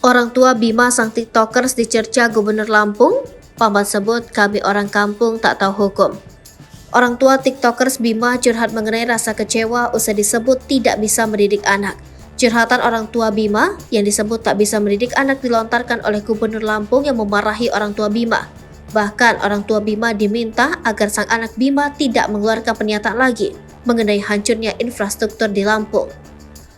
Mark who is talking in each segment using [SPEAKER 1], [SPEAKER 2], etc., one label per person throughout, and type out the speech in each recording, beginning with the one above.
[SPEAKER 1] Orang tua Bima sang tiktokers dicerca Gubernur Lampung, Paman sebut kami orang kampung tak tahu hukum. Orang tua tiktokers Bima curhat mengenai rasa kecewa usai disebut tidak bisa mendidik anak. Curhatan orang tua Bima yang disebut tak bisa mendidik anak dilontarkan oleh Gubernur Lampung yang memarahi orang tua Bima. Bahkan orang tua Bima diminta agar sang anak Bima tidak mengeluarkan pernyataan lagi mengenai hancurnya infrastruktur di Lampung.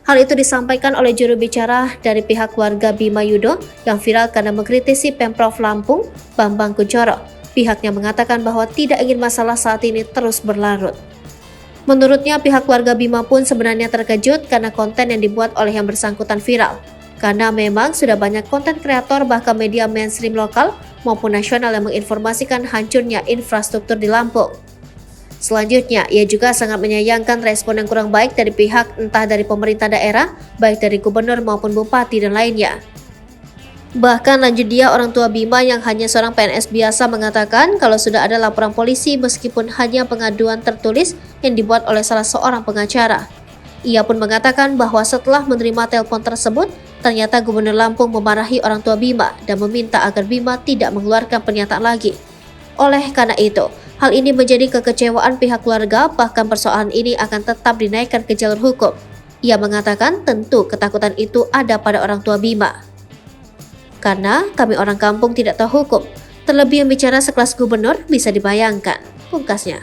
[SPEAKER 1] Hal itu disampaikan oleh juru bicara dari pihak keluarga Bima Yudo yang viral karena mengkritisi Pemprov Lampung, Bambang Kuncoro. Pihaknya mengatakan bahwa tidak ingin masalah saat ini terus berlarut. Menurutnya pihak keluarga Bima pun sebenarnya terkejut karena konten yang dibuat oleh yang bersangkutan viral. Karena memang sudah banyak konten kreator bahkan media mainstream lokal maupun nasional yang menginformasikan hancurnya infrastruktur di Lampung. Selanjutnya, ia juga sangat menyayangkan respon yang kurang baik dari pihak entah dari pemerintah daerah, baik dari gubernur maupun bupati dan lainnya. Bahkan lanjut dia orang tua Bima yang hanya seorang PNS biasa mengatakan kalau sudah ada laporan polisi meskipun hanya pengaduan tertulis yang dibuat oleh salah seorang pengacara. Ia pun mengatakan bahwa setelah menerima telepon tersebut, ternyata Gubernur Lampung memarahi orang tua Bima dan meminta agar Bima tidak mengeluarkan pernyataan lagi. Oleh karena itu, hal ini menjadi kekecewaan pihak keluarga, bahkan persoalan ini akan tetap dinaikkan ke jalur hukum. Ia mengatakan tentu ketakutan itu ada pada orang tua Bima. Karena kami orang kampung tidak tahu hukum, terlebih yang bicara sekelas gubernur bisa dibayangkan, pungkasnya.